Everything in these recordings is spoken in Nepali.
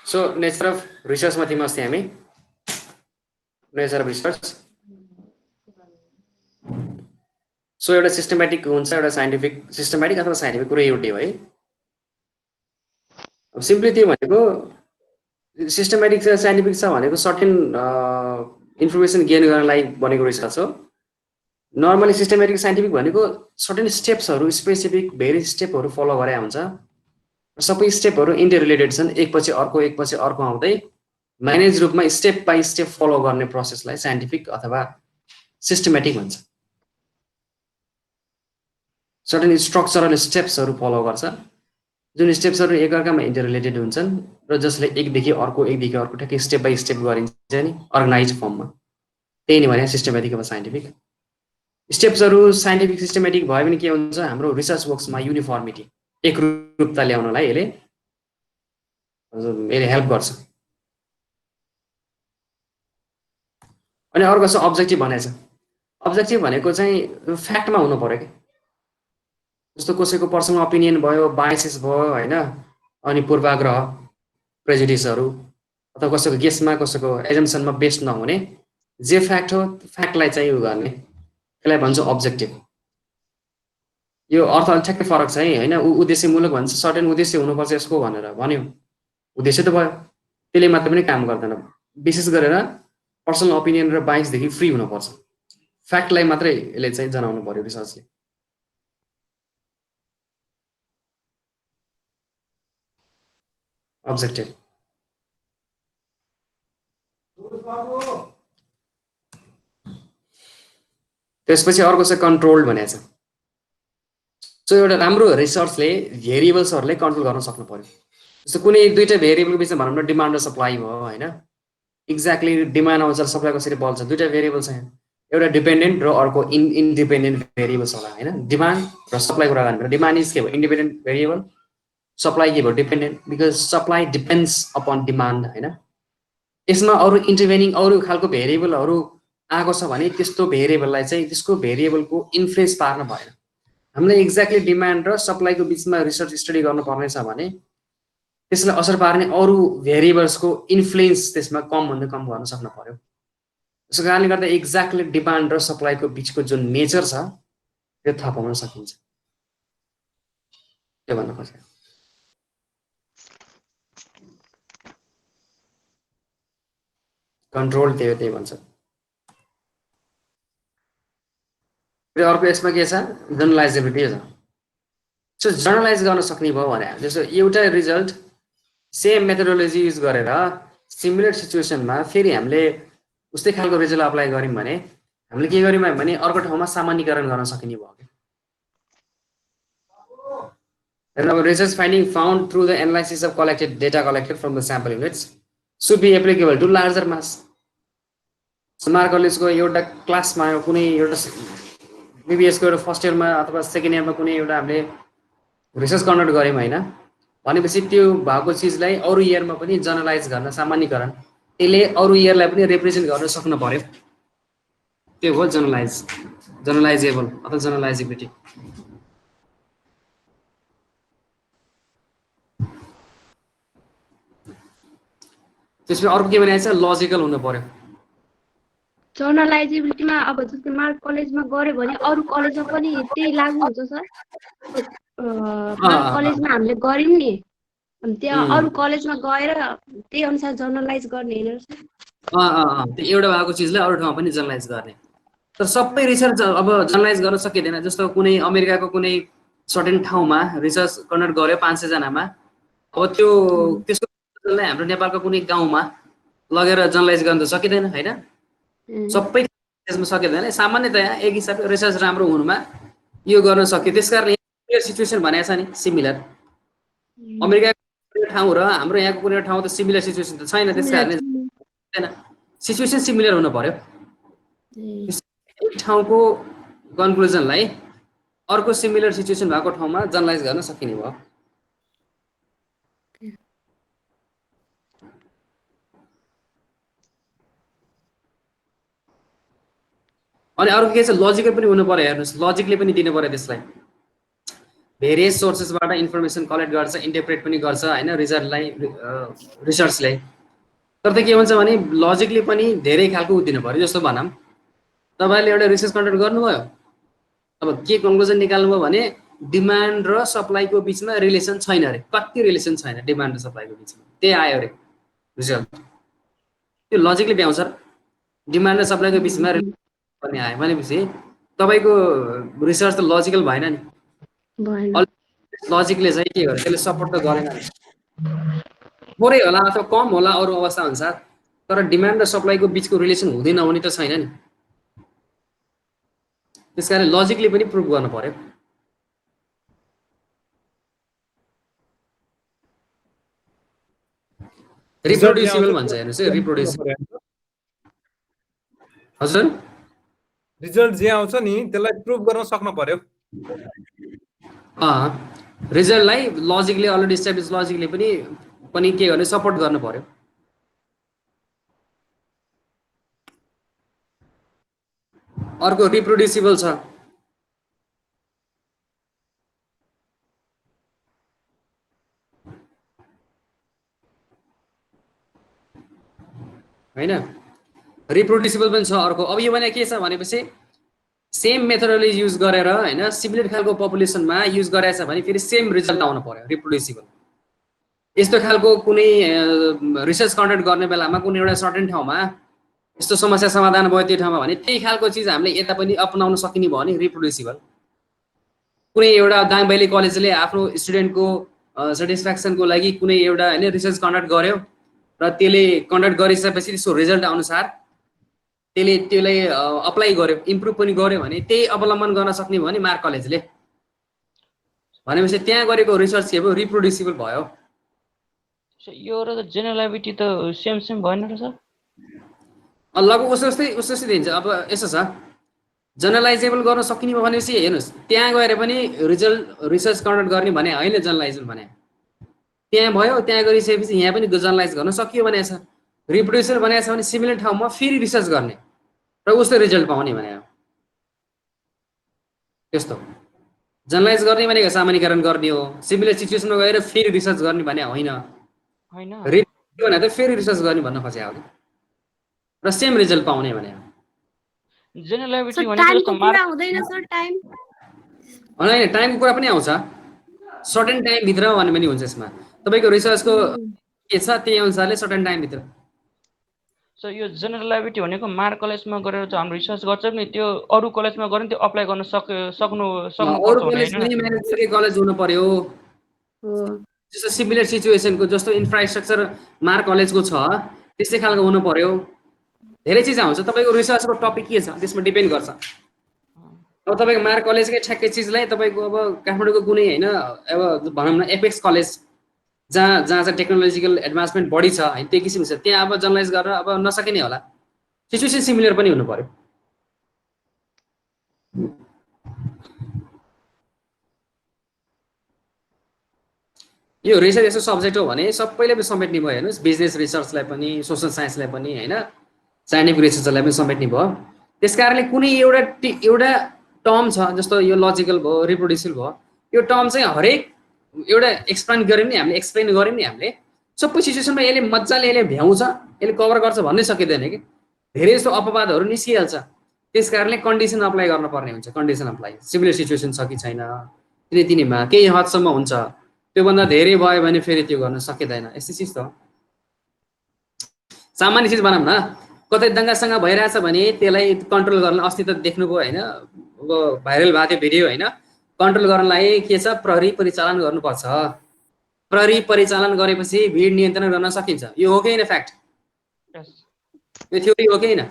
सो नेचर अफ रिसर्चमा थियौँ अस्ति हामी नेचर अफ रिसर्च सो एउटा सिस्टमेटिक हुन्छ एउटा साइन्टिफिक सिस्टमेटिक अथवा साइन्टिफिक कुरो एउटै हो है अब सिम्पली त्यो भनेको सिस्टमेटिक छ साइन्टिफिक छ भनेको सर्टेन इन्फर्मेसन गेन गर्नलाई बनेको रिसर्च हो नर्मली सिस्टमेटिक साइन्टिफिक भनेको सर्टेन स्टेप्सहरू स्पेसिफिक भेरी स्टेपहरू फलो गरे हुन्छ सबै स्टेपहरू इन्टर रिलेटेड छन् एकपछि अर्को आउँदै म्यानेज रूपमा स्टेप बाई स्टेप फलो गर्ने प्रोसेसलाई साइन्टिफिक अथवा सिस्टमेटिक भन्छ सर्टेन स्ट्रक्चरल स्टेप्सहरू फलो गर्छ जुन स्टेप्सहरू एकअर्कामा इन्टर रिलेटेड हुन्छन् र जसले एकदेखि अर्को ठ्याक्कै स्टेप बाई स्टेप गरिन्छ नि अर्गनाइज फर्ममा त्यही नै भने सिस्टमेटिक अब साइन्टिफिक स्टेप्सहरू साइन्टिफिक सिस्टमेटिक भयो भने के हुन्छ हाम्रो रिसर्च वर्क्समा युनिफर्मिटी एकरूपता ल्याउनलाई यसले हेल्प गर्छ अनि अर्को छ अब्जेक्टिभ भनेको छ अब्जेक्टिभ भनेको चाहिँ फ्याक्टमा हुनु पर्यो कि जस्तो कसैको पर्सनल ओपिनियन भयो बायसेस भयो हैन अनि पूर्वाग्रह प्रेजुडिसहरू अथवा कसैको गेसमा कसैको एजम्पसनमा बेस्ड नहुने जे फ्याक्ट हो फ्याक्टलाई चाहिँ उ गर्ने त्यसलाई भन्छ अब्जेक्टिभ यो अर्थ ठ्याक्कै फरक छ है हैन उद्देश्यमूलक भन्छ सर्टेन उद्देश्य हुनुपर्छ यसको भनेर भन्यो उद्देश्य त भयो त्यसले मात्र पनि काम गर्दैन विशेष गरेर पर्सनल ओपिनियन र बायसदेखि फ्री हुनुपर्छ फ्याक्टलाई मात्रै यसले चाहिँ जनाउनु पर्यो रिसर्चले अब्जेक्टिभ त्यसपछि अर्को छ कन्ट्रोल्ड भनेको छ सो एउटा राम्रो रिसर्चले भेरिएबल्सहरूलाई कन्ट्रोल गर्न सक्नु पर्यो जस्तो कुनै दुईटा भेरिएबलको बिचमा भनौँ न डिमान्ड र सप्लाई भयो हैन एक्ज्याक्टली डिमान्ड अनुसार सप्लाई कसरी बल्छ दुईटा भेरिएबल छ एउटा डिपेन्डेन्ट र अर्को इन्डिपेन्डेन्ट भेरिएबल्स होला हैन डिमान्ड र सप्लाई कुरा गर्नु डिमान्ड इज के भयो इन्डिपेन्डेन्ट भेरिएबल सप्लाई के भयो dependent because supply depends upon demand हैन यसमा अरू इन्टरभेनिङ अरू खालको भेरिएबलहरू आएको छ भने त्यस्तो भेरिएबललाई चाहिँ त्यसको भेरिएबलको इन्फ्लुएन्स पार्न भएन हामीले एक्ज्याक्टली डिमान्ड र सप्लाईको बिचमा रिसर्च स्टडी गर्नुपर्ने छ भने त्यसलाई असर पार्ने अरू भेरिएबल्सको इन्फ्लुएन्स त्यसमा कमभन्दा कम गर्न सक्नु पर्यो त्यसो कारणले गर्दा एक्ज्याक्टली डिमान्ड र सप्लाईको बिचको जुन नेचर छ त्यो थाहा पाउन सकिन्छ त्यो भन्न खोजेको कन्ट्रोल त्यही भन्छ अर्को यसमा के छ जर्नलाइजेबिलिटी छ सो जर्नलाइज गर्न सक्ने भयो भने जस्तो एउटा रिजल्ट सेम मेथोडोलोजी युज गरेर सिमिलर सिचुएसनमा फेरि हामीले उस्तै खालको रिजल्ट अप्लाई गर्यौँ भने हामीले के गर्यौँ भने अर्को ठाउँमा सामान्यीकरण गर्न सकिने भयो And our research finding found through the analysis of data collected from the sample units should be applicable to larger mass. Smart कलेजको एउटा क्लासमा कुनै एउटा बीबीएस को एउटा फर्स्ट इयरमा अथवा सेकेन्ड इयरमा कुनै एउटा हामीले रिसर्च कन्डक्ट गर्यौँ हैन भनेपछि त्यो भएको चीजलाई अरु इयरमा पनि जर्नलाइज गर्न सामान्यीकरण त्यसले अरु इयरलाई पनि रिप्रेजेन्ट गर्न सक्नु पर्यो त्यो हो जर्नलाइजेबल अथवा जर्नलाइजेबिलिटी त्यसपछि अर्को के भनेको छ लजिकल हुनु पर्यो जर्नलाइजेबिलिटीमा अब जस्तै मार्क कलेजमा गरे भने अरु कलेजमा पनि त्यही लागू हुन्छ सर मार्क कलेजमा हामीले गर्यौं नि अनि त्यहाँ अरु कलेजमा गएर त्यही अनुसार जर्नलाइज गर्ने हैन त्यो एउटा भएको चीजलाई अरु ठाउँमा पनि जर्नलाइज गर्ने तर सबै रिसर्च अब जर्नलाइज गर्न सकिदैन जस्तो कुनै अमेरिकाको कुनै सर्टेन ठाउँमा रिसर्च कन्डक्ट गर्यो 500 जनामा अब त्यो त्यसको हाम्रो नेपालको कुनै गाउँमा लगेर जर्नलाइज गर्न त सकिदैन हैन सबै त्यसमा सकिदैन सामान्यतया एक हिसाबले रिसर्च राम्रो हुनुमा यो गर्न सक्यो त्यसकारण यो सिचुएसन भनेको छ नि सिमिलर अमेरिकाको ठाउँ र हाम्रो यहाँको कुनै ठाउँ त सिमिलर सिचुएसन त छैन त्यसकारण हैन सिचुएसन सिमिलर हुनु पर्यो एक ठाउँको कन्क्लुजनलाई अर्को सिमिलर सिचुएसन भएको ठाउँमा जर्नलाइज गर्न सकिने भयो अनि अर्को के छ लजिकल पनि हुनु पर्यो हेर्नुस् लजिकले पनि दिनु पर्यो त्यसलाई भेरियस सोर्सेसबाट इन्फर्मेसन कलेक्ट गर्छ, इन्टरप्रेट पनि गर्छ होइन रिजल्टलाई, रिसर्चले। तर त के हुन्छ भने लजिकली पनि धेरै खालको दिनु पऱ्यो। जस्तो भनौँ तपाईँले एउटा रिसर्च कन्डक्ट गर्नुभयो, अब के कन्क्लुजन निकाल्नुभयो भने डिमान्ड र सप्लाईको बिचमा रिलेसन छैन अरे, कति रिलेसन छैन डिमान्ड र सप्लाईको बिचमा, त्यही आयो अरे रिजल्ट। त्यो लजिकली भ्याउँछ, डिमान्ड र सप्लाईको बिचमा पनि आयो भनेपछि तपाईँको रिसर्च त लजिकल भएन नि। लजिकले चाहिँ के गर्यो, त्यसले सपोर्ट त गरेन, थोरै होला अथवा कम होला अरू अवस्था अनुसार, तर डिमान्ड र सप्लाईको बिचको रिलेसन हुँदै नहुने त छैन नि। त्यसकारण लजिकली पनि प्रुभ गर्नु पर्यो। रिप्रोड्युसिबल भन्छ, हेर्नुहोस् है, रिप्रोड्युसिबल। हजुर, रिजल्ट जे आउँछ नि त्यसलाई प्रुभ गर्न सक्नु पर्यो। रिजल्टलाई लजिकली अलरेडी इस्टाब्लिस लजिकले पनि के गर्ने, सपोर्ट गर्नु पर्यो। अर्को रिप्रोड्युसिबल छ, हैन? रिप्रोड्युसिबल पनि छ अर्को। अब यो भने के छ भनेपछि सेम मेथोडोलोजी युज गरेर हैन सिमिलर खालको पपुलेसनमा युज गरेछ भने फेरि सेम रिजल्ट आउनु पर्यो, रिप्रोड्युसिबल। यस्तो खालको कुनै रिसर्च कन्डक्ट गर्ने बेलामा कुनै एउटा सर्टेन ठाउँमा यस्तो समस्या समाधान भयो त्यो ठाउँमा भने त्यही खालको चिज हामीले यता पनि अपनाउन सकिने भयो भने रिप्रोड्युसिबल। कुनै एउटा दाङबैली कलेजले आफ्नो स्टुडेन्टको सेटिस्फ्याक्सनको लागि कुनै एउटा हैन रिसर्च कन्डक्ट गर्यो र त्यसले कन्डक्ट गरिसकेपछि त्यसको रिजल्ट अनुसार त्यसलाई अप्लाई गर्यो, इम्प्रुभ पनि गर्यो भने त्यही अवलम्बन गर्न सक्ने भयो भने मार्क कलेजले, भनेपछि त्यहाँ गरेको रिसर्च के भयो, रिप्रोड्युसिबल भयो। यो र जेनरलाइबिलिटी त सेम भएन र सर? लगभग उस्तै दिन्छ। अब यसो छ, जनरलाइजेबल गर्न सकिने भयो भनेपछि हेर्नुहोस् त्यहाँ गएर पनि रिसर्च कन्डक्ट गर्ने भने होइन, जनरलाइजेबल भने त्यहाँ भयो, त्यहाँ गरिसकेपछि यहाँ पनि जनरलाइज गर्न सकियो भनेको छ। रिप्रोड्युसिबल भनेको छ भने सिमिलर ठाउँमा फेरि रिसर्च गर्ने र उस्तै रिजल्ट पाउने भने त्यस्तो। जनरलाइज गर्ने भनेको सामान्यकरण गर्ने हो, सिमिलर सिचुएसनमा गएर फेरि रिसर्च गर्ने भने होइन। रिप्रोड्युसिबल भने त फेरि रिसर्च गर्ने भन्न खोजे हो र सेम रिजल्ट पाउने भने। जेनरलाइबिलिटी टाइमको कुरा हुँदैन सर? होइन, टाइमको कुरा पनि आउँछ, सर्टेन टाइम भित्र भन्ने पनि हुन्छ यसमा। तपाईँको रिसर्चको के छ त्यही अनुसारले सर्टेन टाइम भित्र। सो यो जेनरलाइबिलिटी भनेको मार्क कलेजमा गरेर चाहिँ हाम्रो रिसर्च गर्छ नि, त्यो अरू कलेजमा गऱ्यो नि त्यो अप्लाई गर्न सक्नु अरू कलेज पनि म्यानेजमेन्टरी कलेज हुनु पर्यो। जस्तो सिमिलर सिचुएसनको जस्तो इन्फ्रास्ट्रक्चर मार्क कलेजको छ त्यस्तै खालको हुनु पर्यो। धेरै चिज आउँछ, तपाईँको रिसर्चको टपिक के छ त्यसमा डिपेन्ड गर्छ। अब तपाईँको मार्क कलेजकै ठ्याक्कै चिजलाई तपाईँको अब काठमाडौँको कुनै होइन अब भनौँ न एपेक्स कलेज जहाँ चाहिँ टेक्नोलोजिकल एडभान्समेन्ट बढी छ होइन, त्यही किसिमको छ, त्यहाँ अब जनरलाइज गरेर अब नसकिने होला। सिचुएसन सिमिलर पनि हुनु पर्यो। यो रिसर्च यस्तो सब्जेक्ट हो भने सबैले पनि समेट्ने भयो। हेर्नुहोस् बिजनेस रिसर्चलाई पनि, सोसल साइन्सलाई पनि होइन, साइन्टिफिक रिसर्चलाई पनि समेट्ने भयो। त्यस कारणले कुनै एउटा टर्म छ जस्तो यो लजिकल भयो, रिप्रोड्युसिबल भयो, यो टर्म चाहिँ हरेक एउटा एक्सप्लेन गऱ्यौँ नि हामीले सबै सिचुएसनमा यसले मजाले यसले भ्याउँछ, यसले कभर गर्छ भन्नै सकिँदैन कि, धेरै जस्तो अपवादहरू निस्किहाल्छ। त्यस कारणले कन्डिसन अप्लाई गर्नुपर्ने हुन्छ। कन्डिसन अप्लाई सिमिलर सिचुएसन छ कि छैन तिनीमा केही हदसम्म हुन्छ, त्योभन्दा धेरै भयो भने फेरि त्यो गर्न सकिँदैन। यस्तै चिज त सामान्य चिज भनौँ न, कतै दङ्गासँग भइरहेछ भने त्यसलाई कन्ट्रोल गर्न, अस्ति त देख्नुभयो होइन, अब भाइरल भएको थियो भिडियो होइन, कन्ट्रोल गर्नलाई के छ प्रहरी परिचालन गर्नुपर्छ। प्रहरी परिचालन गरेपछि भिड नियन्त्रण गर्न सकिन्छ। यो हो कि होइन फ्याक्ट? यो थ्योरी हो कि होइन?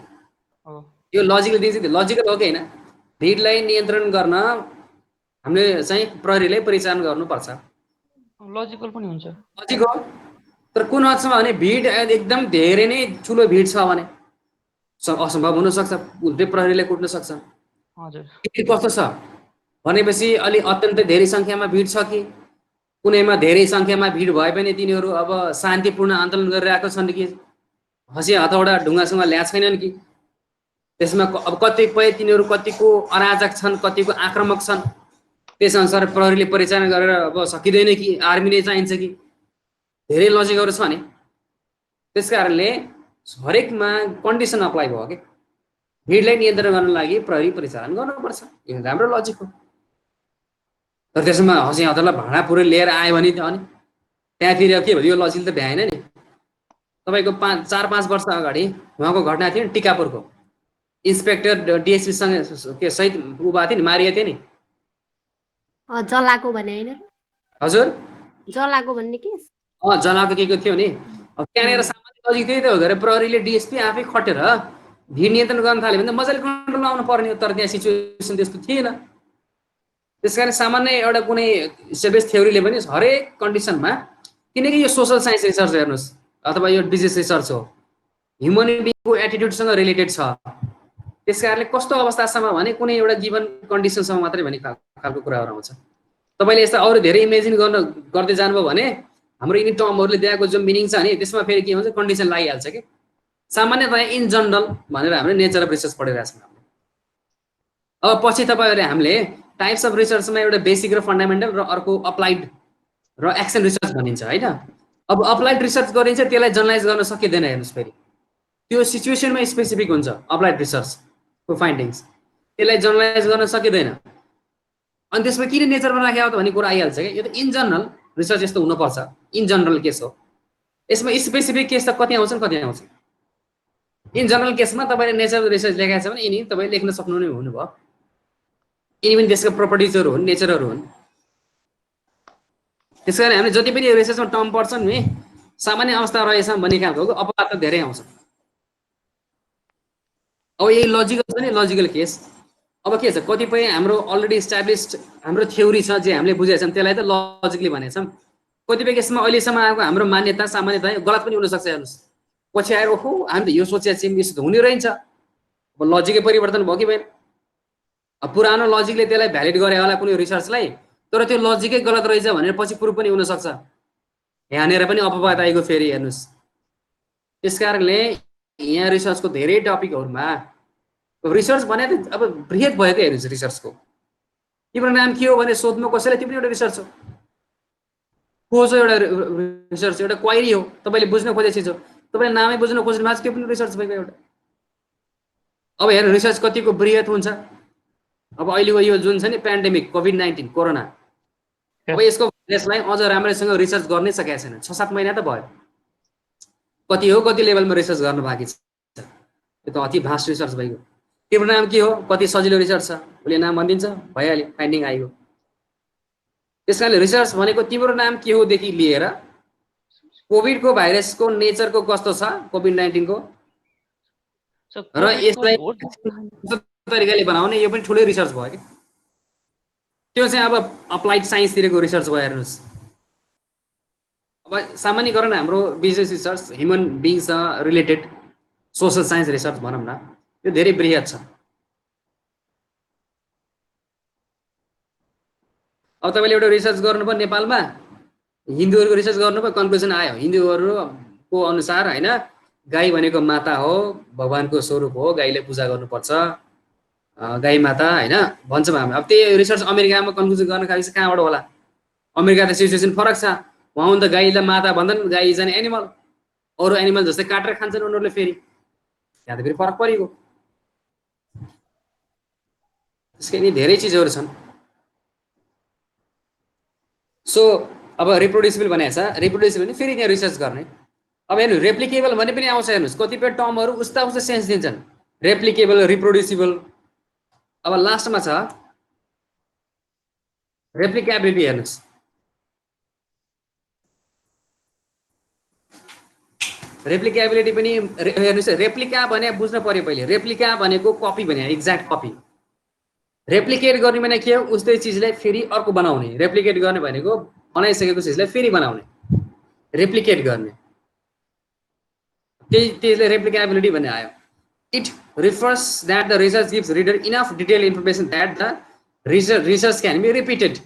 यो लजिकल दिन्छ, लजिकल हो कि होइन? भिडलाई नियन्त्रण गर्न हामीले चाहिँ प्रहरीलाई परिचालन गर्नुपर्छ। लजिकल पनि हुन्छ, लजिक हो। तर कुन हदसम्म भने भिड एकदम धेरै नै ठुलो भिड छ भने असम्भव हुनसक्छ, उल्टै प्रहरीलाई कुट्न सक्छ। कस्तो छ भनेपछि अलि अत्यन्तै धेरै सङ्ख्यामा भिड छ कि कुनैमा धेरै सङ्ख्यामा भिड भए पनि तिनीहरू अब शान्तिपूर्ण आन्दोलन गरिरहेको छन् कि हँसिया हथौडा ढुङ्गासँग ल्याएको छैनन् कि, त्यसमा अब कतिपय तिनीहरू कतिको अराजक छन्, कतिको आक्रामक छन्, त्यसअनुसार प्रहरीले परिचालन गरेर अब सकिँदैन कि आर्मी नै चाहिन्छ कि धेरै लजिकहरू छ नि। त्यस कारणले हरेकमा कन्डिसन अप्लाई भयो कि भिडलाई नियन्त्रण गर्नको लागि प्रहरी परिचालन गर्नुपर्छ, यो राम्रो लजिक हो। तर त्यसमा हँसी हतरलाई भाँडा पुरै लिएर आयो भने त अनि त्यहाँ फेरि के भयो, यो लजिक त भ्याएन नि। तपाईँको 4-5 वर्ष अगाडि उहाँको घटना थियो नि टिकापुरको, इन्सपेक्टर डिएसपीसँग के सहित उ भएको थियो नि, मारिएको थियो नि। जलाको भने होइन, हजुर जलाको भन्ने के जलाको के थियो नि। अब त्यहाँनिर सामान्य लजिक त्यही त हो गरे, प्रहरीले डिएसपी आफै खटेर भिड नियन्त्रण गर्न थाल्यो भने त मजाले कन्ट्रोल आउनु पर्ने हो, तर त्यहाँ सिचुएसन त्यस्तो थिएन। त्यसकारण सामान्य एउटा कुनै सेबेस थ्योरीले पनि हरेक कन्डिसनमा, किनकि यो सोसल साइन्स रिसर्च हेर्नुहोस् अथवा यो डिजिज रिसर्च हो, ह्युमन बिङको एटिट्युडसँग रिलेटेड छ। त्यस कारणले कस्तो अवस्थासम्म भने कुनै एउटा गिभन कन्डिसनसम्म मात्रै भन्ने खालको कुराहरू आउँछ। तपाईँले यस्ता अरू धेरै इमेजिन गर्दै जानुभयो भने हाम्रो यिनी टर्महरूले दिएको जुन मिनिङ छ नि त्यसमा फेरि के हुन्छ, कन्डिसन लागिहाल्छ कि सामान्यतया इन जनरल भनेर हामीले नेचर अफ रिसर्च पढिरहेको छौँ। अब पछि तपाईँहरूले हामीले टाइप्स अफ रिसर्चमा एउटा बेसिक र फन्डामेन्टल र अर्को अप्लाइड र एक्सन रिसर्च भनिन्छ होइन। अब अप्लाइड रिसर्च गरिन्छ त्यसलाई जनरलाइज गर्न सकिँदैन। हेर्नुहोस् फेरि त्यो सिचुएसनमा स्पेसिफिक हुन्छ अप्लाइड रिसर्चको फाइन्डिङ्स, त्यसलाई जनरलाइज गर्न सकिँदैन। अनि त्यसमा किन नेचरमा राखेको त भन्ने कुरा आइहाल्छ कि यो त इन जनरल रिसर्च यस्तो हुनुपर्छ, इन जनरल केस हो। यसमा स्पेसिफिक केस त कति आउँछन् कति आउँछ। इन जनरल केसमा तपाईँले नेचर रिसर्च लेखाएको छ भने यिनी तपाईँ लेख्न सक्नु नै हुनुभयो, यिनी पनि त्यसको प्रपर्टिजहरू हुन्, नेचरहरू हुन्। त्यस कारण हामीले जति पनि रिसर्चमा टर्म पढ्छन् नि सामान्य अवस्था रहेछ भन्ने खालको अपवाद त धेरै आउँछ। अब यही लजिकल छ नि, लजिकल केस। अब के छ, कतिपय हाम्रो अलरेडी इस्टाब्लिस्ड हाम्रो थ्योरी छ जे हामीले बुझेका छौँ त्यसलाई त लजिकली भनेका छौँ। कतिपय केसमा अहिलेसम्म आएको हाम्रो मान्यता सामान्यता गलत पनि हुनसक्छ। हेर्नुहोस् पछि आएर ओहो हामीले यो सोचेको छौँ यस्तो हुने रहेछ, अब लजिकै परिवर्तन भयो कि भएन। अब पुरानो लजिकले त्यसलाई भ्यालिड गरे होला कुनै रिसर्चलाई, तर त्यो लजिकै गलत रहेछ भनेर पछि प्रुफ पनि हुनसक्छ। यहाँनिर पनि अपवाद आएको फेरि हेर्नुहोस्। त्यस कारणले यहाँ रिसर्चको धेरै टपिकहरूमा रिसर्च भने त अब बृहत भयो क्या। हेर्नुहोस् रिसर्चको तिम्रो नाम के हो भने सोध्नु कसैलाई, त्यो पनि एउटा रिसर्च हो। खोज एउटा रिसर्च, एउटा क्वाइरी हो, तपाईँले बुझ्न खोजेको चिज हो। तपाईँले नामै बुझ्न खोज्नु भएको छ त्यो पनि रिसर्च भएको एउटा। अब हेर्नु रिसर्च कतिको बृहत हुन्छ। अब अहिलेको यो जुन छ नि पेन्डेमिक कोभिड-19 कोरोना, अब यसलाई अझ राम्रैसँग रिसर्च गर्नै सकेको छैन। 6-7 महिना त भयो। कति हो कति लेभलमा रिसर्च गर्नु बाँकी छ, यो त अति भास्ट रिसर्च भइगयो। तिम्रो नाम के हो कति सजिलो रिसर्च छ, उसले नाम भनिदिन्छ भइहाल्यो, फाइन्डिङ आइगयो। त्यस कारणले रिसर्च भनेको तिम्रो नाम के हो देखि लिएर कोभिडको भाइरसको नेचरको कस्तो छ कोभिड-19 को र यसलाई तरिकाले बनाउने, यो पनि ठुलै रिसर्च भयो कि। त्यो चाहिँ अब अप्लाइड साइन्सतिरको रिसर्च भयो। हेर्नुहोस् अब सामान्यकरण हाम्रो बिजनेस रिसर्च ह्युमन बिङ्ससँग रिलेटेड सोसल साइन्स रिसर्च भनौँ न, यो धेरै बृहत छ। अब तपाईँले एउटा रिसर्च गर्नुभयो नेपालमा, हिन्दूहरूको रिसर्च गर्नुभयो, कन्क्लुजन आयो हिन्दूहरूको अनुसार होइन, गाई भनेको माता हो, भगवानको स्वरूप हो, गाईले पूजा गर्नुपर्छ, गाई माता होइन भन्छौँ हामी। अब त्यही रिसर्च अमेरिकामा कन्क्लुजन गर्न खालि कहाँबाट होला? अमेरिका त सिचुएसन फरक छ, उहाँ त गाईलाई माता भन्दैन, गाई इज एन एनिमल। अरू एनिमल जस्तै काटेर खान्छन् उनीहरूले, फेरि त्यहाँ त फेरि फरक परेको। त्यसकै नि धेरै चिजहरू छन्। सो अब रिप्रोड्युसिबल भनेको छ, रिप्रोड्युसिबल भने फेरि त्यहाँ रिसर्च गर्ने। अब हेर्नु रेप्लिकेबल भन्ने पनि आउँछ। हेर्नुहोस् कतिपय टर्महरू उस्ता सेन्स दिन्छन्, रेप्लिकेबल, रिप्रोड्युसिबल। अब लास्टमा छ रेप्लिकेबिलिटी। हेर्नुहोस् रेप्लिकेबिलिटी पनि हेर्नुहोस्, रेप्लिका भने बुझ्न पर्यो पहिले। रेप्लिका भनेको कपी भने एक्ज्याक्ट कपी, रेप्लिकेट गर्ने भने के हो, उस्तै चिजलाई फेरि अर्को बनाउने। रेप्लिकेट गर्ने भनेको बनाइसकेको चिजलाई फेरि बनाउने, रेप्लिकेट गर्ने, त्यसले रेप्लिकेबिलिटी भन्ने आयो। It refers that the research gives reader enough detail information that the research can be repeated.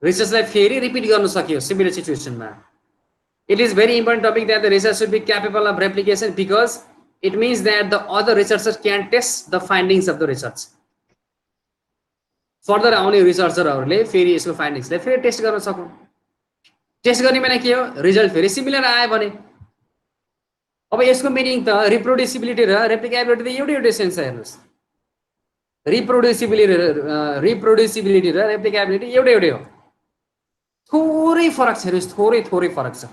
रिसर्चलाई फेरि रिपिट गर्न सकियो सिमिलर सिचुएसनमा। It is very important topic that the research should be capable of replication because it means that the other researchers can test the findings of the research. Further आउने रिसर्चरहरूले फेरि यसको फाइन्डिङ्सलाई फेरि टेस्ट गर्न सकौँ। टेस्ट गर्ने भने के हो, रिजल्ट फेरि सिमिलर आयो भने अब यसको मिनिङ त रिप्रोड्युसिबिलिटी र रेप्लिकेबिलिटी त एउटै सेन्स छ। हेर्नुहोस्, रिप्रोड्युसिबिलिटी र रेप्लिकेबिलिटी एउटै हो, थोरै फरक छ। हेर्नुहोस्, थोरै फरक छ।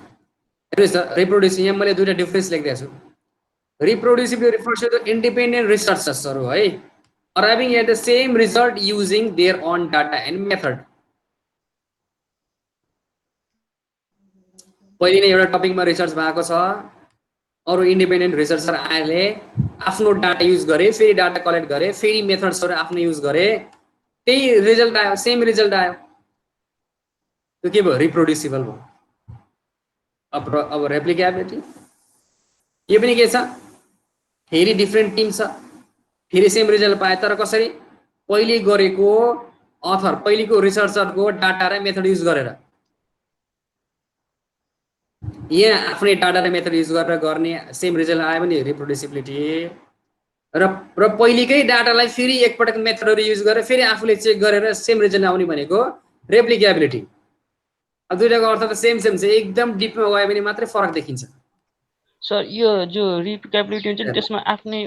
हेर्नुहोस् त, रिप्रोड्युस यहाँ मैले दुईवटा डिफरेन्स लेखिदिएको छु। रिप्रोड्युसिबिलिटी रिफर्स टु द इन्डिपेन्डेन्ट रिसर्चर्सहरू है, arriving at the same result using their own data and method। पहिले नै एउटा टपिकमा रिसर्च भएको छ, अरू इन्डिपेन्डेन्ट रिसर्चर आएले आफ्नो डाटा युज गरे, फेरि डाटा कलेक्ट गरे, फेरि मेथड्सहरू आफ्नो युज गरे, त्यही रिजल्ट आयो, सेम रिजल्ट आयो। त्यो के भयो, रिप्रोड्युसिबल भयो। अब रेप्लिकेबिलिटी यो पनि के छ, फेरि डिफ्रेन्ट टिम छ, फेरि सेम रिजल्ट पाए, तर कसरी, पहिले गरेको अथर, पहिलेको रिसर्चरको डाटा र मेथड युज गरेर, यहाँ आफ्नै डाटा र मेथड युज गरेर गर्ने सेम रिजल्ट आयो भने रिप्रोड्युसिबिलिटी। र पहिलेकै डाटालाई फेरि एकपटक मेथडहरू युज गरेर फेरि आफूले चेक गरेर सेम रिजल्ट आउने भनेको रेप्लिकेबिलिटी। अब दुईटाको अर्थ त सेम छ, एकदम डिपमा गयो भने मात्रै फरक देखिन्छ। सर यो जो रिप्लिकेबिलिटी हुन्छ नि त्यसमा आफ्नै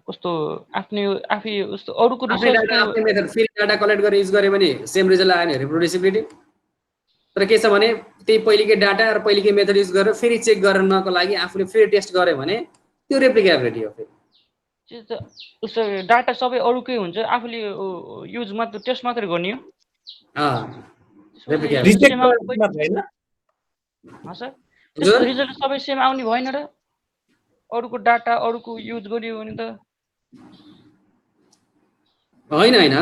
कस्तो आफै उस्तो अरूको रिसर्च आफ्नै मेथड फेरि डाटा कलेक्ट गरेर युज गर्यो भने सेम रिजल्ट आयो भने रिप्रोड्युसिबिलिटी। तर के छ भने त्यही पहिलेकै डाटा र पहिलेकै मेथड युज गरेर फेरि चेक गर्नको लागि आफूले फेरि टेस्ट गर्यो भने त्यो रेप्लिकेबिलिटी हो। फेरि उस्तो डाटा सबै अरूकै हुन्छ, आफूले युज मात्र टेस्ट मात्र गर्ने हो। सर रिजल्ट सबै सेम आउने भएन र, अरूको डाटा अरूको युज गरियो भने त होइन।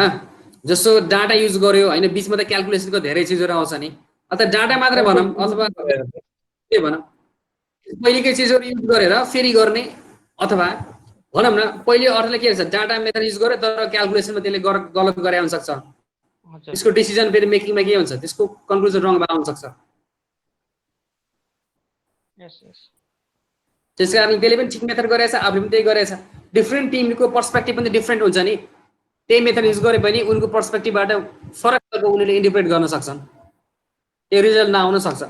जस्तो डाटा युज गर्यो होइन, बिचमा त क्यालकुलेसनको धेरै चिजहरू आउँछ नि, अथवा डाटा मात्रै भनौँ अथवा के भनौँ, पहिलेकै चिजहरू युज गरेर फेरि गर्ने, अथवा भनौँ न पहिले अरूले के रहेछ, डाटा मेथड युज गर्यो तर क्यालकुलेसनमा त्यसले गलत गरे आउन सक्छ, त्यसको डिसिजन फेरि मेकिङमा के हुन्छ, त्यसको कन्क्लुजन रङ आउन सक्छ। त्यस कारण त्यसले पनि ठिक मेथड गरेछ, आफूले पनि त्यही गरेछ। डिफ्रेन्ट टिमको पर्सपेक्टिभ पनि डिफ्रेन्ट हुन्छ नि, त्यही मेथड युज गरे पनि उनको पर्सपेक्टिभबाट फरक खालको उनीहरूले इन्टरप्रेट गर्न सक्छन्, त्यो रिजल्ट नआउन सक्छ।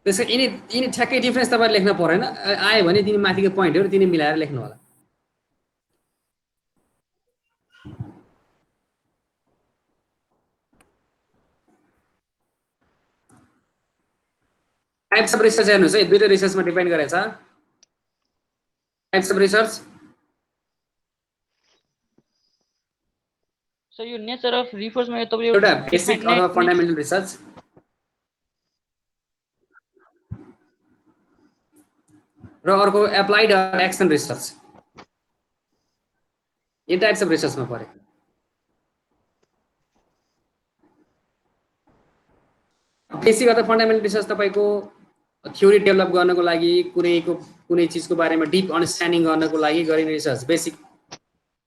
त्यसको यिनी ठ्याक्कै डिफ्रेन्स तपाईँले लेख्न परेन, आयो भने तिनी माथिको पोइन्टहरू तिनी मिलाएर लेख्नु होला। टाइप्स अफ रिसर्च हेर्नुहोस् है, दुईवटा रिसर्चमा डिफाइन गरेछ। टाइप्स अफ रिसर्च, सो यो नेचर अफ रिसर्चमा यो तपाईले एउटा बेसिक अथवा फन्डामेन्टल रिसर्च र अर्को एप्लाइड एक्सन रिसर्च, यो टाइप्स अफ रिसर्चमा परे। बेसिक अथवा फन्डामेन्टल रिसर्च तपाईँको थ्योरी डेभलप गर्नको लागि, कुनै चिजको बारेमा डिप अन्डरस्ट्यान्डिङ गर्नको लागि गरिने रिसर्च बेसिक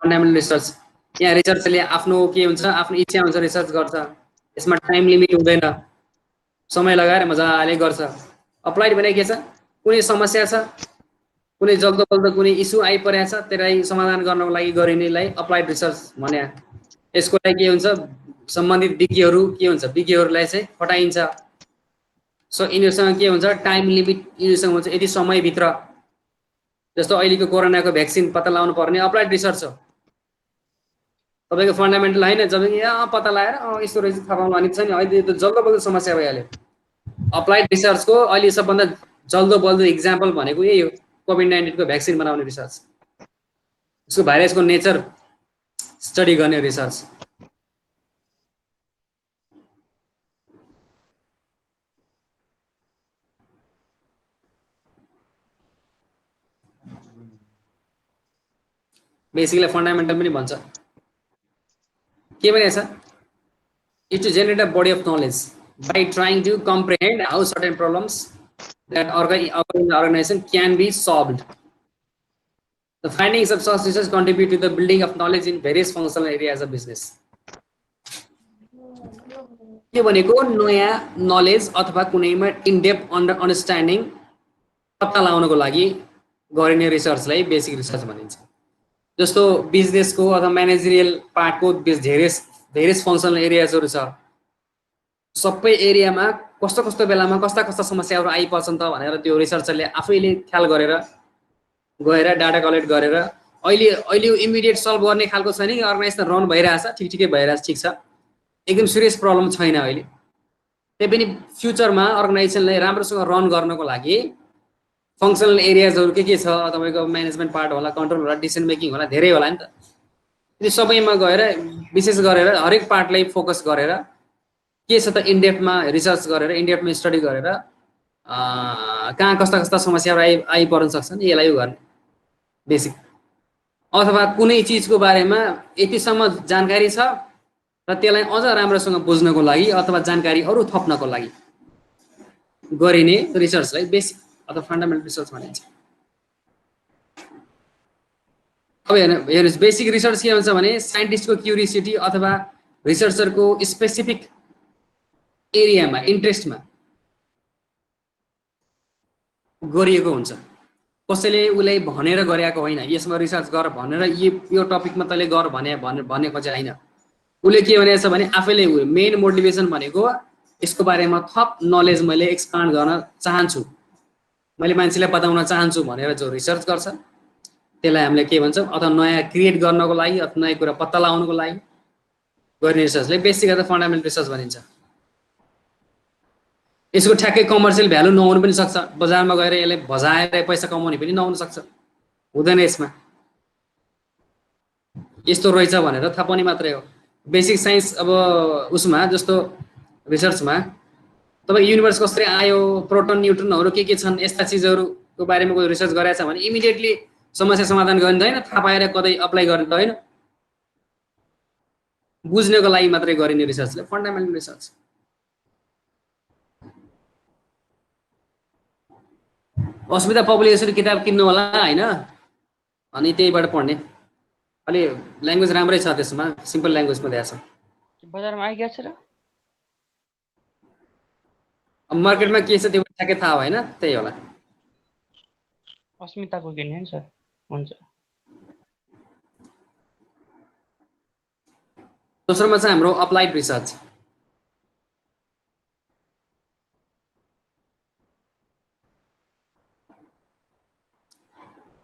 फन्डामेन्टल रिसर्च। यहाँ रिसर्चले आफ्नो के हुन्छ, आफ्नो इच्छा हुन्छ रिसर्च गर्छ, यसमा टाइम लिमिट हुँदैन, समय लगाएर मजाले गर्छ। अप्लाइड भने के छ, कुनै समस्या छ, कुनै जल्दोबल्दो कुनै इस्यु आइपरेको छ, त्यसलाई समाधान गर्नको लागि गरिनेलाई अप्लाइड रिसर्च भने। यसको लागि के हुन्छ, सम्बन्धित विज्ञहरूलाई चाहिँ खटाइन्छ। सो यिनीहरूसँग के हुन्छ, टाइम लिमिट यिनीहरूसँग हुन्छ, यदि समयभित्र, जस्तो अहिलेको कोरोनाको भ्याक्सिन पत्ता लगाउनु पर्ने अप्लाइड रिसर्च हो, तपाईँको फन्डामेन्टल होइन। जब पत्ता लगाएर यस्तो रहेछ थाहा पाउनु अनि छ नि, अहिले त जल्दोबल्दो समस्या भइहाल्यो। अप्लाइड रिसर्चको अहिले सबभन्दा जल्दोबल्दो इक्जाम्पल भनेको यही हो, कोभिड-19 को भ्याक्सिन बनाउने रिसर्च, उसको भाइरसको नेचर स्टडी गर्ने रिसर्च। बेसिकली फन्डामेन्टल पनि भन्छ। के भनेछ, is to generate a body of knowledge by trying to comprehend how certain problems that occur in the organization can be solved. The findings of such research contribute to the building of knowledge in various functional areas of business. के भनेको नयाँ नलेज अथवा कुनैमा इन डेप्थ अन्डरस्ट्यान्डिङ पत्ता लगाउनको लागि गरिने रिसर्चलाई बेसिक रिसर्च भनिन्छ। जस्तो बिजनेसको अथवा म्यानेजरियल पार्टको धेरै धेरै फङ्सनल एरियाजहरू छ। सबै एरियामा कस्तो कस्तो बेलामा कस्ता कस्ता समस्याहरू आइपर्छन् त भनेर त्यो रिसर्चरले आफैले ख्याल गरेर गएर डाटा कलेक्ट गरेर अहिले अहिले इमिडिएट सल्भ गर्ने खालको छैन कि अर्गनाइजेसन रन भइरहेछ, ठिकै भइरहेछ, ठिक छ, एकदम सिरियस प्रब्लम छैन अहिले। त्यही पनि फ्युचरमा अर्गनाइजेसनलाई राम्रोसँग रन गर्नको लागि फङ्सनल एरियाजहरू के छ, तपाईँको म्यानेजमेन्ट पार्ट होला, कन्ट्रोल होला, डिसिजन मेकिङ होला, धेरै होला नि त। त्यो सबैमा गएर विशेष गरेर हरेक पार्टलाई फोकस गरेर के छ त इनडेप्थमा रिसर्च गरेर इनडेप्थमा स्टडी गरेर कहाँ कस्ता कस्ता समस्याहरू आइपर्न सक्छन् यसलाई गर्ने बेसिक। अथवा कुनै चिजको बारेमा यतिसम्म जानकारी छ र त्यसलाई अझ राम्रोसँग बुझ्नको लागि अथवा जानकारी अरू थप्नको लागि गरिने रिसर्चलाई बेसिक अथवा फन्डामेन्टल रिसर्च भनिन्छ। अब हेर्नुहोस् बेसिक रिसर्च के हुन्छ भने साइन्टिस्टको क्युरियोसिटी अथवा रिसर्चरको स्पेसिफिक एरियामा इन्ट्रेस्टमा गरिएको हुन्छ। कसैले उसलाई भनेर गरेको होइन, यसमा रिसर्च गर भनेर यो टपिकमा तैँले गर भनेको चाहिँ होइन। उसले के भनेको छ भने आफैले मेन मोटिभेसन भनेको यसको बारेमा थप नलेज मैले एक्सपान्ड गर्न चाहन्छु, मैले मान्छेलाई बताउन चाहन्छु भनेर जो रिसर्च गर्छ त्यसलाई हामीले के भन्छौँ, अथवा नयाँ क्रिएट गर्नको लागि अथवा नयाँ कुरा पत्ता लगाउनको लागि गर्ने रिसर्चले बेसिक अथवा फन्डामेन्टल रिसर्च भनिन्छ। यसको ठ्याक्कै कमर्सियल भ्यालु नहुनु पनि सक्छ, बजारमा गएर यसलाई बजाएर पैसा कमाउने पनि नहुन सक्छ, हुँदैन। यसमा यस्तो रहेछ भनेर थाहा पाउने मात्रै हो। बेसिक साइन्स अब उसमा जस्तो रिसर्चमा तपाईँ युनिभर्स कसरी आयो, प्रोटोन न्युट्रोनहरू के छन्, यस्ता चिजहरूको बारेमा कोही रिसर्च गरेछ भने इमिडिएटली समस्या समाधान गरिँदैन, थाहा पाएर कतै अप्लाई गर्ने त होइन, बुझ्नको लागि मात्रै गरिने रिसर्चले फन्डामेन्टल रिसर्च। अस्मिता पब्लिकेसन किताब किन्नु होला होइन, अनि त्यहीबाट पढ्ने। अलि ल्याङ्ग्वेज राम्रै छ त्यसमा, सिम्पल ल्याङ्ग्वेजमा दिएको छ। बजारमा आइगएको छ र अब मार्केटमा के छ त्यो ठ्याक्कै थाहा भएन, त्यही होला। अस्मिताको किन्ने नि सर, हुन्छ। दोस्रोमा चाहिँ हाम्रो अप्लाइड रिसर्च।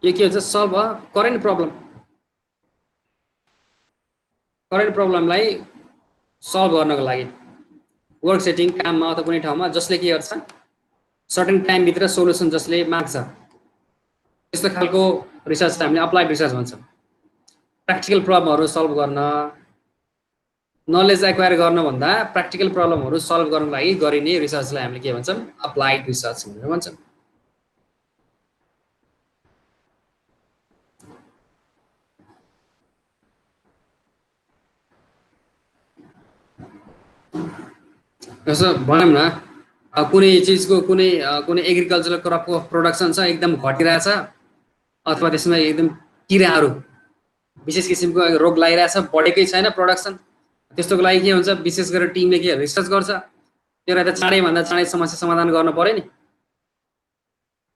यो के हुन्छ, सल्भ अ करेन्ट प्रब्लमलाई सल्भ गर्नको लागि वर्क सेटिङ काममा अथवा कुनै ठाउँमा जसले के गर्छ सर्टेन टाइमभित्र सोल्युसन जसले माग्छ त्यस्तो खालको रिसर्चलाई हामीले अप्लाइड रिसर्च भन्छौँ। प्र्याक्टिकल प्रब्लमहरू सल्भ गर्न, नलेज एक्वायर गर्नुभन्दा प्र्याक्टिकल प्रब्लमहरू सल्भ गर्नको लागि गरिने रिसर्चलाई हामीले के भन्छौँ, अप्लाइड रिसर्च भनेर भन्छौँ। जस्तो भनौँ न कुनै चिजको कुनै एग्रिकल्चरल क्रपको प्रोडक्सन छ एकदम घटिरहेछ अथवा त्यसमा एकदम किराहरू विशेष किसिमको रोग लागिरहेछ, बढेकै छैन प्रोडक्सन, त्यस्तोको लागि के हुन्छ विशेष गरेर टिमले के रिसर्च गर्छ, त्यसलाई त चाँडैभन्दा चाँडै समस्या समाधान गर्नु पऱ्यो नि।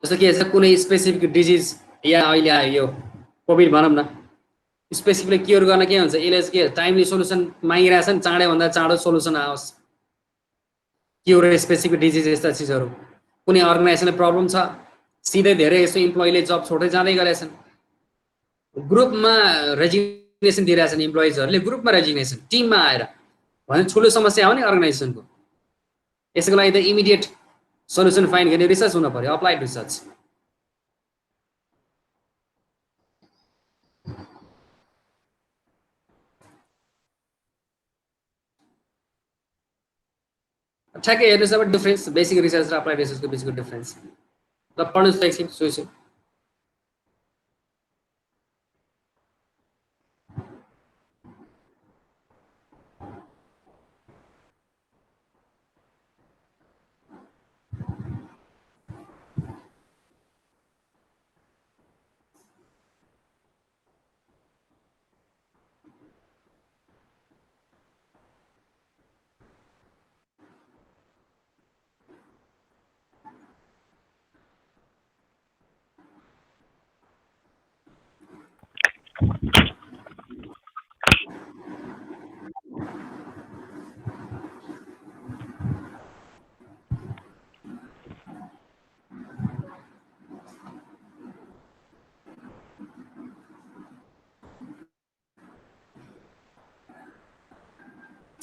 जस्तो के छ कुनै स्पेसिफिक डिजिज या अहिले आयो यो कोभिड भनौँ न, स्पेसिफिकली क्योर गर्न के हुन्छ, यसले के टाइमली सोल्युसन मागिरहेछ नि, चाँडैभन्दा चाँडो सोल्युसन आओस् क्योर स्पेसिफिक डिजिज। यस्ता चिजहरू कुनै अर्गनाइजेसनले प्रब्लम छ, सिधै धेरै यस्तो इम्प्लोइले जब छोड्दै जाँदै गरेछन्, ग्रुपमा रेजिग्नेसन दिइरहेछन् इम्प्लोइजहरूले, ग्रुपमा रेजिग्नेसन टिममा आएर भने ठुलो समस्या हो नि अर्गनाइजेसनको। यसको लागि त इमिडिएट सोल्युसन फाइन्ड गर्ने रिसर्च हुनु पर्यो, अप्लाइड रिसर्च। ठ्याक्कै हेर्नुहोस् अब डिफ्रेन्स बेसिक रिसर्च र अप्लाइड रिसर्चको बिचको डिफ्रेन्स। ल पढ्नुहोस् त एकछिन सुइसु।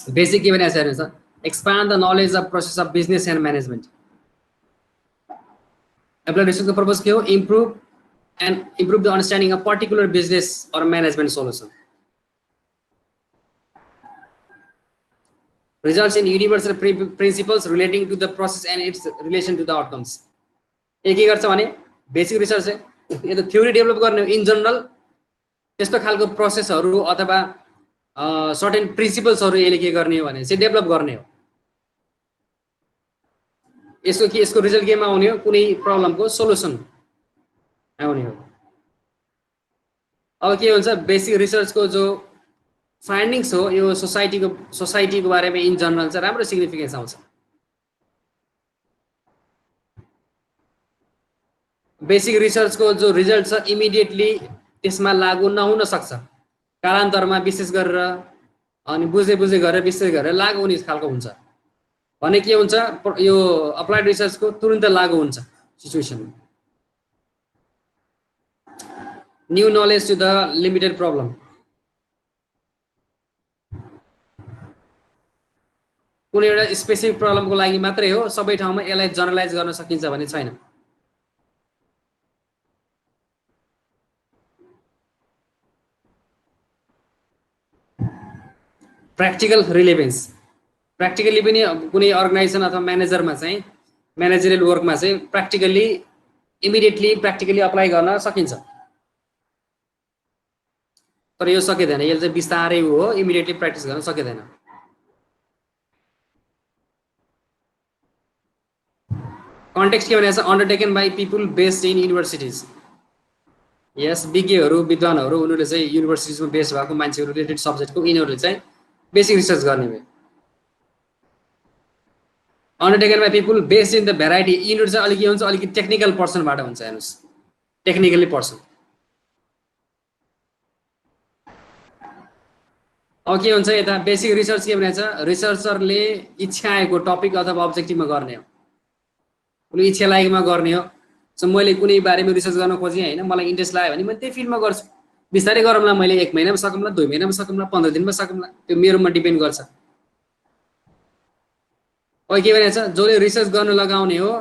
बेसिक के भनेको छ हेर्नुहोस् त, expand the knowledge of process of business and management. Applied रिसर्चको पर्पज के हो? improve the understanding of particular business or management solution. Results in universal principles relating to the process and its relation to the outcomes. एक के गर्छ भने बेसिक रिसर्च चाहिँ यो त थ्योरी डेभलप गर्ने हो इन जनरल, त्यस्तो खालको प्रोसेसहरू अथवा सर्टेन प्रिन्सिपल्सहरू यसले के गर्ने हो भने चाहिँ डेभलप गर्ने हो। यसको रिजल्ट केमा आउने हो? कुनै प्रब्लमको सोलुसन आउने हो। अब के हुन्छ, बेसिक रिसर्चको जो फाइन्डिङ्स हो यो सोसाइटीको बारेमा इन जनरल चाहिँ राम्रो सिग्निफिकेन्स आउँछ। बेसिक रिसर्चको जो रिजल्ट छ इमिडिएटली त्यसमा लागू नहुन सक्छ, कालान्तरमा विशेष गरेर अनि बुझ्दै गरेर विशेष गरेर लागू हुने खालको हुन्छ। भने के हुन्छ, यो अप्लाइड रिसर्चको तुरुन्त लागू हुन्छ सिचुएसनमा। New knowledge to the limited problem. कुनै एउटा स्पेसिफिक प्रब्लमको लागि मात्रै हो, सबै ठाउँमा यसलाई जनरलाइज गर्न सकिन्छ भने छैन। प्र्याक्टिकल रिलेभेन्स, प्र्याक्टिकली पनि कुनै अर्गनाइजेसन अथवा म्यानेजरमा चाहिँ म्यानेजरियल वर्कमा चाहिँ प्र्याक्टिकली इमिडिएटली प्र्याक्टिकली अप्लाई गर्न सकिन्छ, तर यो सकिँदैन। यसले चाहिँ बिस्तारै हो, इमिडिएटली प्र्याक्टिस गर्न सकिँदैन। कन्टेक्स्ट के भनेको छ? Undertaken by people based in universities. Yes, विज्ञहरू विद्वानहरू उनीहरूले चाहिँ युनिभर्सिटिजमा बेस्ड भएको मान्छेहरू रिलेटेड सब्जेक्टको यिनीहरूले चाहिँ बेसिक रिसर्च गर्ने भयो। Undertaken by people based in the variety, यिनीहरू चाहिँ अलिक के हुन्छ, अलिकति टेक्निकल पर्सनबाट हुन्छ। हेर्नुहोस्, टेक्निकली पर्सन। अब के हुन्छ यता बेसिक रिसर्च के भनेको छ? रिसर्चरले इच्छा आएको टपिक अथवा अब्जेक्टिभमा गर्ने हो, कुनै इच्छा लागेमा गर्ने हो। सो मैले कुनै बारेमा रिसर्च गर्न खोजेँ होइन, मलाई इन्ट्रेस्ट लाग्यो भने मैले त्यही फिल्डमा गर्छु। बिस्तारै गरौँला, मैले 1 महिनामा सकौँला, 2 महिनामा सकौँला, 15 दिनमा सकौँला, त्यो मेरोमा डिपेन्ड गर्छ। अब के भनेको छ? जसले रिसर्च गर्न लगाउने हो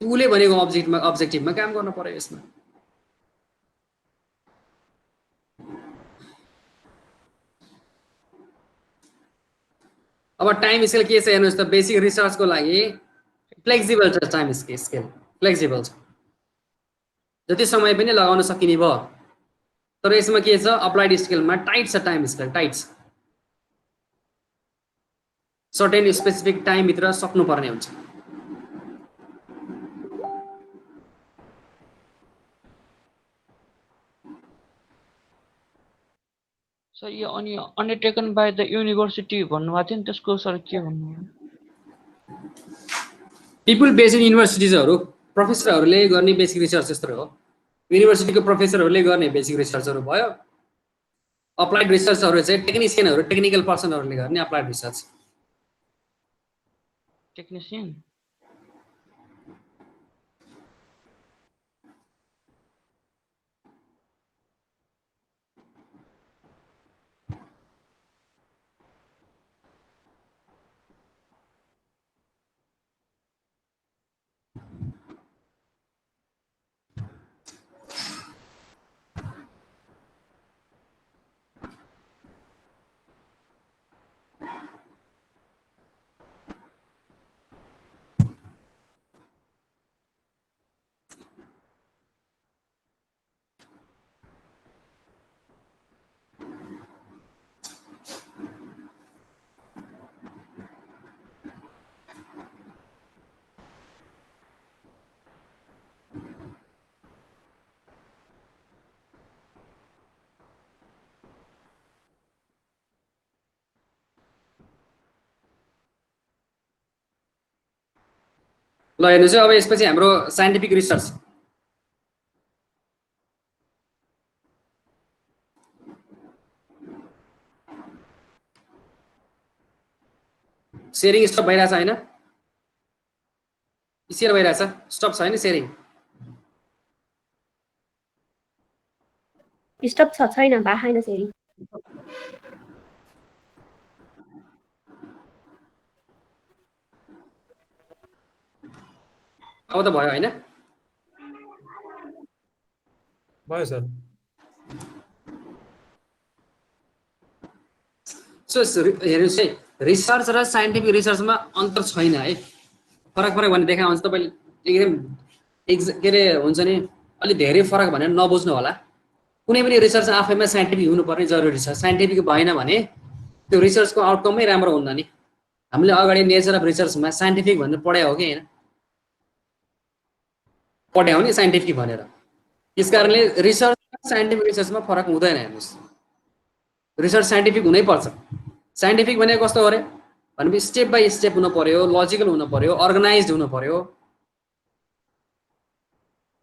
उसले भनेको अब्जेक्टिभमा काम गर्नु पर्यो यसमा। अब टाइम स्केल के छ हेर्नुहोस् त, बेसिक रिसर्चको लागि फ्लेक्सिबल छ टाइम स्केल, फ्लेक्सिबल छ, जति समय पनि लगाउन सकिने भयो। तर यसमा के छ, अप्लाइड स्केलमा टाइट छ टाइम स्केल, टाइट छ। सर्टेन स्पेसिफिक टाइमभित्र सक्नुपर्ने हुन्छ। सर यो अनि अन्डरटेकन बाई द युनिभर्सिटी भन्नुभएको थियो नि, त्यसको सर के भन्नु? पिपुल बेस्ड इन युनिभर्सिटिजहरू प्रोफेसरहरूले गर्ने बेसिक रिसर्च यस्तो हो। युनिभर्सिटीको प्रोफेसरहरूले गर्ने बेसिक रिसर्चहरू भयो। अप्लाइड रिसर्चहरू चाहिँ टेक्निसियनहरू, टेक्निकल पर्सनहरूले गर्ने अप्लाइड रिसर्च। टेक्निसियन ल हेर्नुहोस् अब यसपछि हाम्रो साइन्टिफिक रिसर्च। सेयरिङ स्टप भइरहेछ होइन? सेयर भइरहेछ, स्टप छ होइन सेयरिङ? स्टप छैन, भा छैन सेयरिङ। अब त भयो हैन? भयो सर। सो हेर्नुहोस् है, रिसर्च र साइन्टिफिक रिसर्चमा अन्तर छैन है। फरक भन्ने देखा हुन्छ तपाईँले एकदम के अरे हुन्छ नि अलि धेरै फरक भनेर नबुझ्नु होला। कुनै पनि रिसर्च आफैमा साइन्टिफिक हुनुपर्ने जरुरी छ। साइन्टिफिक भएन भने त्यो रिसर्चको आउटकमै राम्रो हुन्न नि। हामीले अगाडि नेचर अफ रिसर्चमा साइन्टिफिक भनेर पढायो हो कि हैन? पढायो नि साइन्टिफिक भनेर। त्यस कारणले रिसर्च साइन्टिफिक रिसर्चमा फरक हुँदैन। हेर्नुहोस्, रिसर्च साइन्टिफिक हुनै पर्छ। साइन्टिफिक भनेको कस्तो हो अरे भनेपछि स्टेप बाई स्टेप हुनु पर्यो, लजिकल हुनु पर्यो, अर्गनाइज्ड हुनु पर्यो,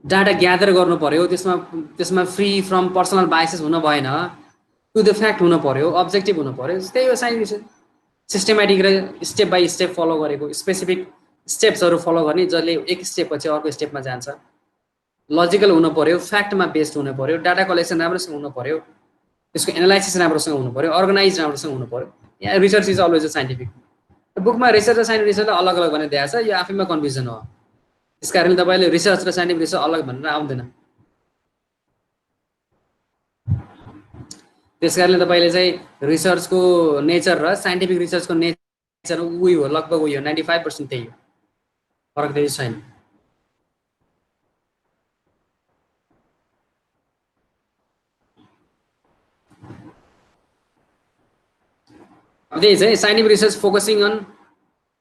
डाटा ग्यादर गर्नु पर्यो, त्यसमा फ्री फ्रम पर्सनल बायसेस हुन भएन, टु द फ्याक्ट हुनु पर्यो, अब्जेक्टिभ हुनु पर्यो। त्यही हो साइन्टिफिक। सिस्टेमेटिक र स्टेप बाई स्टेप फलो गरेको, स्पेसिफिक स्टेप्सहरू फलो गर्ने, जसले एक स्टेप पछि अर्को स्टेपमा जान्छ। लजिकल हुनु पर्यो, फ्याक्टमा बेस्ड हुनु पर्यो, डाटा कलेक्सन राम्रोसँग हुनु पर्यो, त्यसको एनालाइसिस राम्रोसँग हुनु पर्यो, अर्गनाइज राम्रोसँग हुनु पर्यो। यहाँ research is always a scientific. बुकमा रिसर्च र साइन्टिफिक रिसर्चलाई अलग अलग भनेर दिएको छ, यो आफैमा कन्फ्युजन हो। त्यस कारणले तपाईँले रिसर्च र साइन्टिफिक रिसर्च अलग भनेर आउँदैन। त्यस कारणले तपाईँले चाहिँ रिसर्चको नेचर र साइन्टिफिक रिसर्चको नेचर उही हो, लगभग उही हो, 95% त्यही हो, फरक त्यही छैन। त्यही चाहिँ scientific research focusing on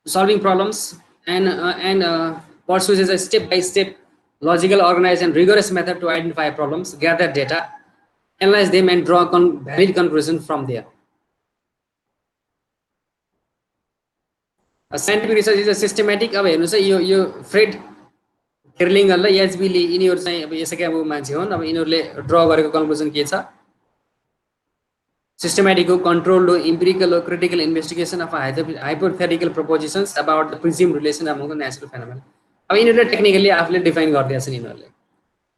solving problems and pursues a step-by-step logical, organized, and rigorous method to identify problems, gather data, analyze them, and draw valid conclusions from there. Scientific research is a systematic. अब हेर्नुहोस् है, यो फ्रेड केर्लिङ र एचबी ले यिनीहरू चाहिँ अब यसैका मान्छे हुन्। अब यिनीहरूले ड्र गरेको कन्क्लुजन के छ? Systematic, controlled, empirical, critical investigation of hypothetical propositions about the presumed relation among the natural phenomena. अब यिनीहरूले टेक्निकली आफूले डिफाइन गरिदिएको छ यिनीहरूले।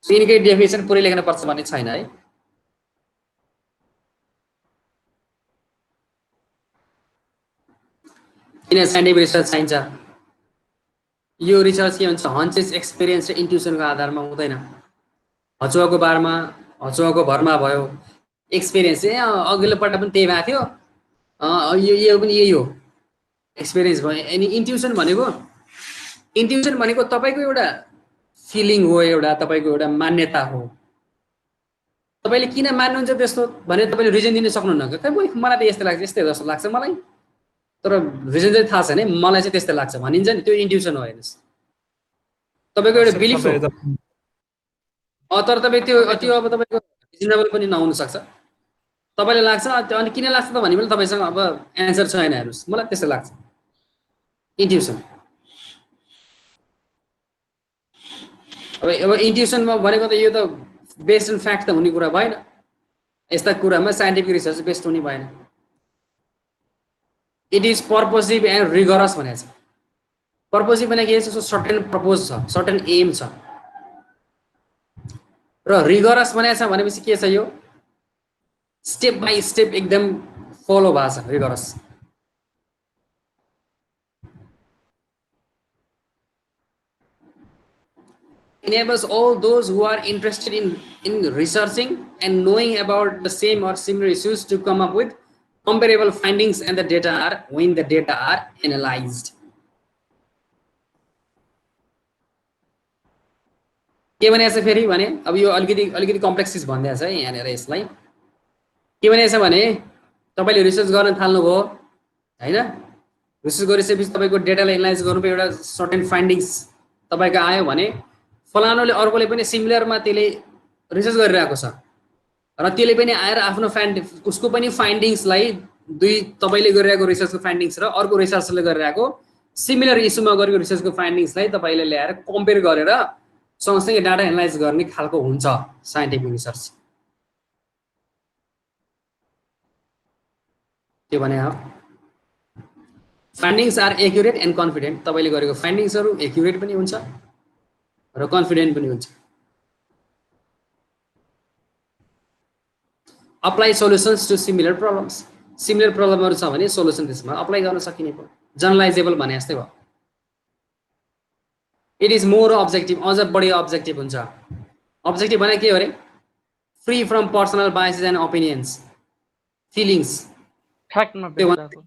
सो यिनीकै डेफिनेसन पुरै लेख्न पर्छ भन्ने छैन है। किन साइन्टिफिक रिसर्च चाहिन्छ? यो रिसर्च के हुन्छ? हन्चेस, एक्सपिरियन्स र इन्ट्युसनको आधारमा हुँदैन। हचुवाको बारमा, हचुवाको भरमा भयो। एक्सपिरियन्स चाहिँ अघिल्लो पल्ट पनि त्यही भएको थियो, यो पनि यही हो, एक्सपिरियन्स भयो। अनि इन्ट्युसन भनेको तपाईँको एउटा फिलिङ हो, एउटा तपाईँको एउटा मान्यता हो। तपाईँले किन मान्नुहुन्छ त्यस्तो भने तपाईँले रिजन दिन सक्नुहुन्न। खै मलाई त यस्तो लाग्छ, यस्तै जस्तो लाग्छ मलाई, तर रिजन चाहिँ थाहा छैन, मलाई चाहिँ त्यस्तै लाग्छ भनिन्छ नि, त्यो इन्ट्युसन हो। हेर्नुहोस्, तपाईँको एउटा बिलिफ हो। तर तपाईँ त्यो अब तपाईँको रिजनेबल पनि नहुन सक्छ। तपाईँलाई लाग्छ, अनि किन लाग्छ त भने पनि तपाईँसँग अब एन्सर छैन। हेर्नुहोस्, मलाई त्यस्तो लाग्छ, इन्ट्युसन। अब इन्ट्युसनमा भनेको त यो त बेस्ड अन फ्याक्ट त हुने कुरा भएन। यस्ता कुरामा साइन्टिफिक रिसर्च बेस्ड हुने भएन। इट इज पर्पोजिभ एन्ड रिगरस भनेको छ। पर्पोजिभ भनेको के छ? सर्टेन प्रपोज छ, सर्टेन एम छ। र रिगरस भनेको छ भनेपछि के छ? यो स्टेप बाई स्टेप एकदम फलो भएको छ, rigorous. Enables all those who are interested in researching and knowing about the same or similar issues to come up with comparable findings and the data are when the data are analyzed. के भनेछ फेरि भने अब यो अलिकति कम्प्लेक्सिस भन्दैछ है यहाँनिर। यसलाई के भनेछ भने तपाईले रिसर्च गर्न थाल्नुभयो हैन, रिसर्च गरिसकेपछि तपाईको डेटालाई एनालाइज गर्नुभयो, एउटा सर्टेन फाइन्डिङ्स तपाईको आयो भने फलानुले अर्कोले पनि सिमिलरमा त्यसले रिसर्च गरिरहेको छ र त्यसले पनि आएर आफ्नो उसको पनि फाइन्डिङ्सलाई दुई तपाईले गरिरहेको रिसर्चको फाइन्डिङ्स र अर्को रिसर्चरले गरिरहेको सिमिलर इस्युमा गरेको रिसर्चको फाइन्डिङ्सलाई तपाईले ल्याएर कम्पेयर गरेर सँगसँगै डाटा एनालाइज गर्ने खालको हुन्छ साइन्टिफिक रिसर्च। के भने हो? Findings are accurate and confident. तपाईले गरेको फाइन्डिङ्सहरु एक्युरेट पनि हुन्छ र कन्फिडेन्ट पनि हुन्छ। Apply solutions to similar problems. Similar प्रब्लमहरु छ भने सोलुसन त्यसमा अप्लाई गर्न सकिने भयो, जनरलाइजेबल भने जस्तै भयो। इट इज मोर अब्जेक्टिभ, अझ बढी अब्जेक्टिभ हुन्छ। अब्जेक्टिभ भने के हो अरे? Free from personal biases and opinions, feelings. फ्याक्टमा बेस्ड भएको।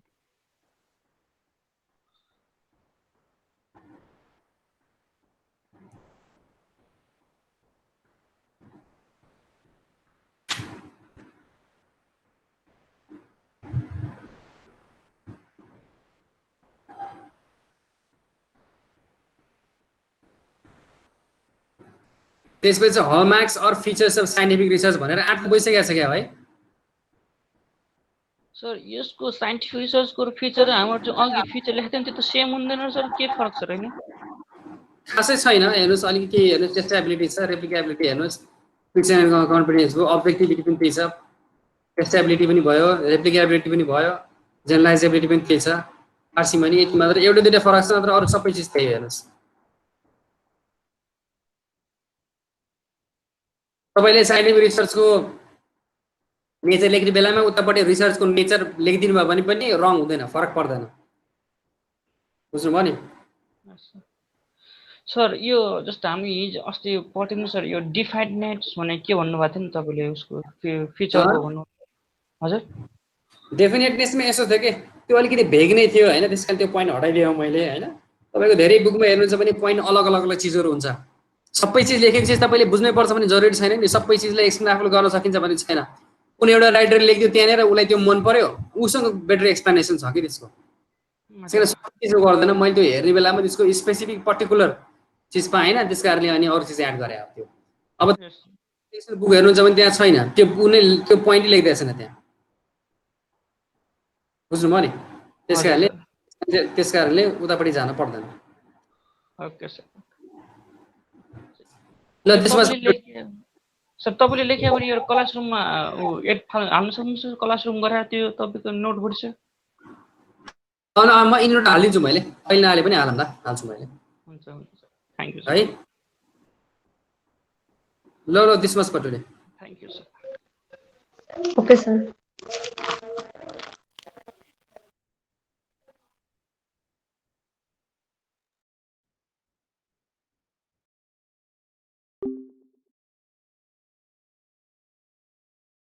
त्यसपछि hallmarks or features of scientific research भनेर 8 भइसकेको छ क्या भाइ। सर यसको साइन्टिफिक रिसर्चको फिचर र हाम्रो जो अघि फिचर लेखेको थियो नि त्यो त सेम हुँदैन सर, के फरक छ र हैन? खासै छैन। हेर्नुहोस् अलिकति हेर्नुहोस्, टेस्टेबिलिटी छ, रेप्लिकेबिलिटी हेर्नुहोस्, फिक्सन एन्ड कन्फिडेन्सको अब्जेक्टिभिटी पनि त्यही छ, टेस्टेबिलिटी पनि भयो, रेप्लिकेबिलिटी पनि भयो, जेनरलाइजेबिलिटी पनि त्यही छ। पार्सिमनी यति मात्र एउटा दुईटा फरक छ, नत्र अरू सबै चिज त्यही। हेर्नुहोस् तपाईँले साइन्टिफिक रिसर्चको नेचर लेख्ने बेलामा उतापट्टि रिसर्चको नेचर लेखिदिनु भयो भने पनि रङ हुँदैन, फरक पर्दैन। बुझ्नुभयो नि? सर यो जस्तो हामी हिजो अस्ति पढ्थ्यौँ सर, यो डिफाइन्ड नेट्स भने के भन्नुभएको थियो नि तपाईँले, उसको फिचरको भन्नु। हजुर डेफिनेटनेसमा यसो थियो कि त्यो अलिकति भेग नै थियो होइन, त्यस कारण त्यो पोइन्ट हटाइदिएँ मैले होइन। तपाईँको धेरै बुकमा हेर्नुहुन्छ भने पोइन्ट अलग अलग चिजहरू हुन्छ। सबै चिज लेखेको चिज तपाईँले बुझ्नै पर्छ भने जरुरी छैन नि। सबै चिजलाई एक्सप्लेन आफूले गर्न सकिन्छ भने छैन। कुनै एउटा राइटरले लेखिदियो त्यहाँनिर, उसलाई त्यो मन पर्यो, उसँग बेटर एक्सप्लेनेसन छ कि त्यसको। त्यसैले सबै चिज गर्दैन, मैले त्यो हेर्ने बेलामा त्यसको स्पेसिफिक पर्टिकुलर चिज पाएन, त्यस कारणले अनि अरू चिज एड गरेँ त्यो। अब बुक हेर्नुहुन्छ भने त्यहाँ छैन, त्यो कुनै त्यो पोइन्ट लेख्दै छैन त्यहाँ। बुझ्नुभयो नि? त्यस कारणले उतापट्टि जान पर्दैन। Okay sir. ल त्यसमा सर तपाईँले लेख्यो भने यो क्लासरुममा एड हाल्नु सक्नुहुन्छ? क्लासरुम गरेर त्यो तपाईँको नोटबुक छ। म इनोट हालिदिन्छु, मैले अहिले नहाले पनि हाल्छु मैले। हुन्छ हुन्छ थ्याङ्क यू है ल डिस्कस पटुले। Thank you sir. Okay sir.